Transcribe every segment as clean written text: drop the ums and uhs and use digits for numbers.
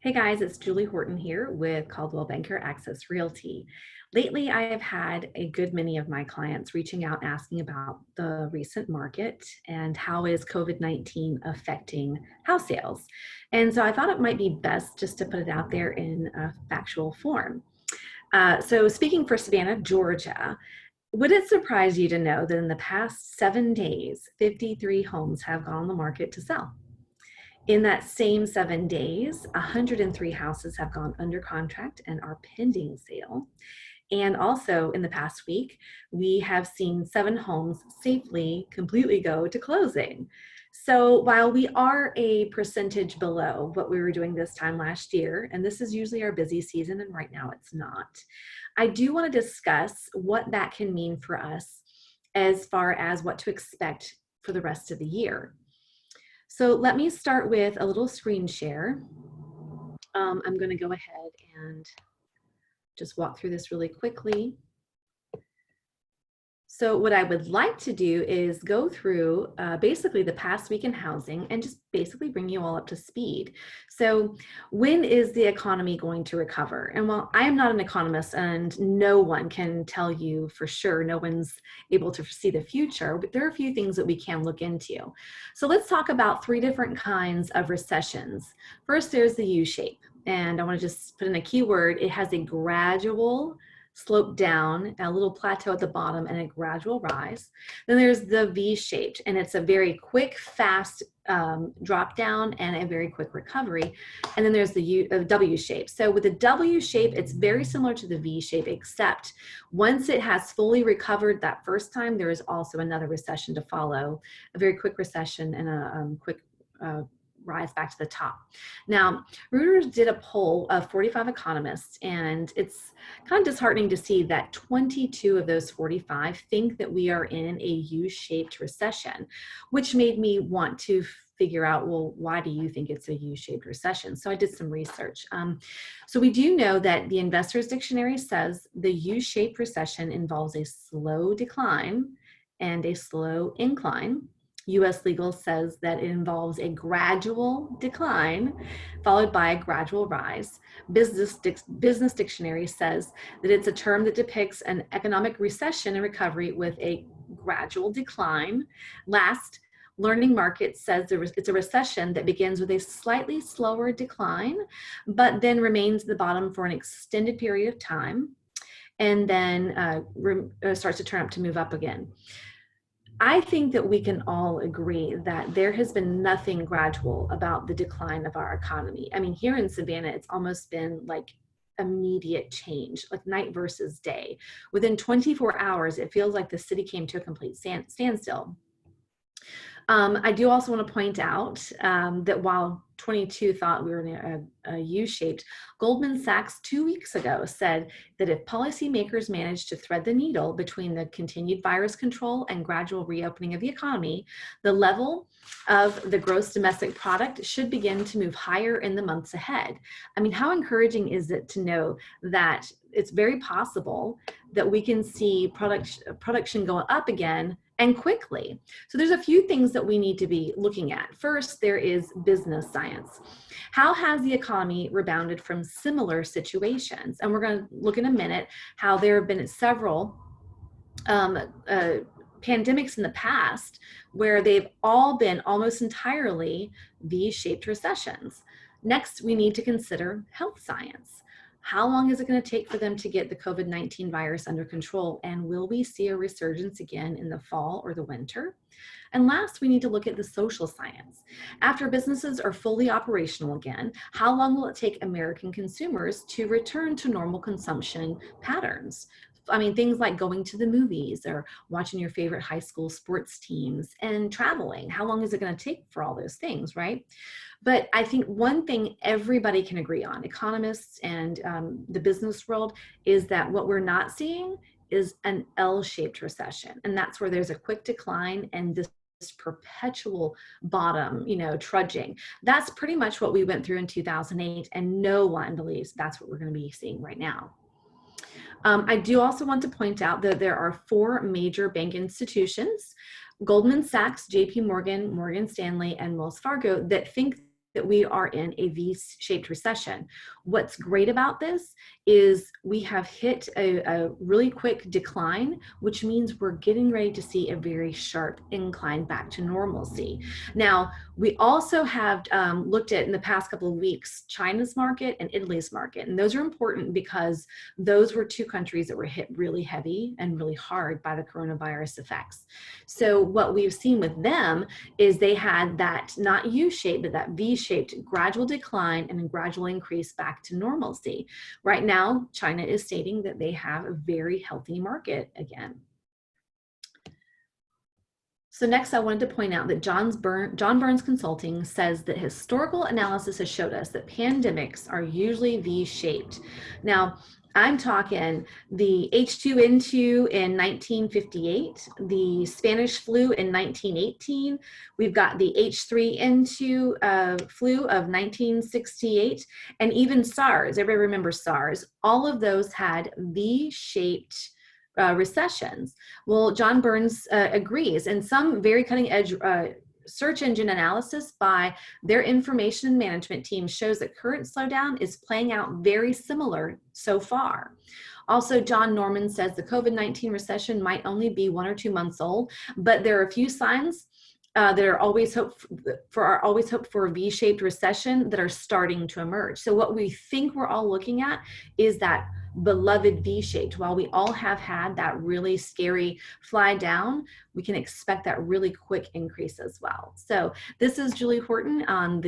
Hey guys, it's Julie Horton here with Caldwell Banker Access Realty. Lately, I have had a good many of my clients reaching out asking about the recent market and how is COVID-19 affecting house sales. And so I thought it might be best just to put it out there in a factual form. So speaking for Savannah, Georgia, would it surprise you to know that in the past 7 days, 53 homes have gone on the market to sell? In that same 7 days, 103 houses have gone under contract and are pending sale. And also in the past week, we have seen 7 homes safely, completely go to closing. So while we are a percentage below what we were doing this time last year, and this is usually our busy season, and right now it's not, I do want to discuss what that can mean for us as far as what to expect for the rest of the year. So let me start with a little screen share. I'm going to go ahead and just walk through this really quickly. So what I would like to do is go through basically the past week in housing and just basically bring you all up to speed. So when is the economy going to recover? And while I am not an economist and no one can tell you for sure, no one's able to foresee the future, but there are a few things that we can look into. So let's talk about 3 different kinds of recessions. First, there's the U shape. And I want to just put in a keyword. It has a gradual slope down, a little plateau at the bottom, and a gradual rise. Then there's the V-shaped, and it's a very quick, fast drop down and a very quick recovery. And then there's the W shape. So with the W shape, it's very similar to the V shape, except once it has fully recovered that first time, there is also another recession to follow, a very quick recession and a quick rise back to the top. Now, Reuters did a poll of 45 economists, and it's kind of disheartening to see that 22 of those 45 think that we are in a U-shaped recession, which made me want to figure out, well, why do you think it's a U-shaped recession? So I did some research. So we do know that the Investor's Dictionary says the U-shaped recession involves a slow decline and a slow incline. U.S. Legal says that it involves a gradual decline followed by a gradual rise. Business Dictionary says that it's a term that depicts an economic recession and recovery with a gradual decline. Last, Learning Market says it's a recession that begins with a slightly slower decline, but then remains at the bottom for an extended period of time, and then starts to turn up to move up again. I think that we can all agree that there has been nothing gradual about the decline of our economy. I mean, here in Savannah, it's almost been like immediate change, like night versus day. Within 24 hours, it feels like the city came to a complete standstill. I do also want to point out that while 22 thought we were in a U-shaped, Goldman Sachs 2 weeks ago said that if policymakers manage to thread the needle between the continued virus control and gradual reopening of the economy, the level of the gross domestic product should begin to move higher in the months ahead. I mean, how encouraging is it to know that it's very possible that we can see production go up again and quickly. So there's a few things that we need to be looking at. First, there is business science. How has the economy rebounded from similar situations? And we're going to look in a minute how there have been several pandemics in the past where they've all been almost entirely V-shaped recessions. Next, we need to consider health science. How long is it going to take for them to get the COVID-19 virus under control? And will we see a resurgence again in the fall or the winter? And last, we need to look at the social science. After businesses are fully operational again, how long will it take American consumers to return to normal consumption patterns? I mean, things like going to the movies or watching your favorite high school sports teams and traveling. How long is it going to take for all those things, right? But I think one thing everybody can agree on, economists and the business world, is that what we're not seeing is an L-shaped recession. And that's where there's a quick decline and this perpetual bottom, trudging. That's pretty much what we went through in 2008, and no one believes that's what we're going to be seeing right now. I do also want to point out that there are 4 major bank institutions, Goldman Sachs, JP Morgan, Morgan Stanley, and Wells Fargo, that think that we are in a V-shaped recession. What's great about this is we have hit a really quick decline, which means we're getting ready to see a very sharp incline back to normalcy. Now, we also have looked at in the past couple of weeks, China's market and Italy's market. And those are important because those were two countries that were hit really heavy and really hard by the coronavirus effects. So what we've seen with them is they had that not U-shaped, but that V-shaped gradual decline and a gradual increase back to normalcy. Right now, China is stating that they have a very healthy market again. So next, I wanted to point out that John Burns Consulting says that historical analysis has showed us that pandemics are usually V-shaped. Now, I'm talking the H2N2 in 1958, the Spanish flu in 1918. We've got the H3N2 flu of 1968, and even SARS. Everybody remembers SARS. All of those had V-shaped recessions. Well, John Burns agrees, and some very cutting edge search engine analysis by their information management team shows that current slowdown is playing out very similar so far. Also, John Norman says the COVID-19 recession might only be 1 or 2 months old, but there are a few signs that are always hoped for a V-shaped recession that are starting to emerge. So what we think we're all looking at is that beloved V-shaped. While we all have had that really scary fly down, we can expect that really quick increase as well. So this is Julie Horton on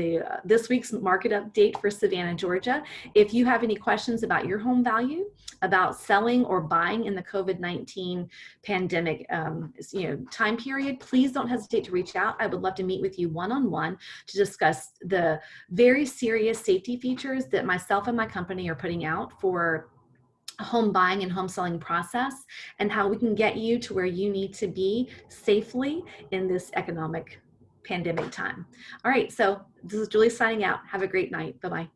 this week's market update for Savannah, Georgia. If you have any questions about your home value, about selling or buying in the COVID-19 pandemic time period, please don't hesitate to reach out. I would love to meet with you one-on-one to discuss the very serious safety features that myself and my company are putting out for home buying and home selling process, and how we can get you to where you need to be safely in this economic pandemic time. All right, so this is Julie signing out. Have a great night. Bye-bye.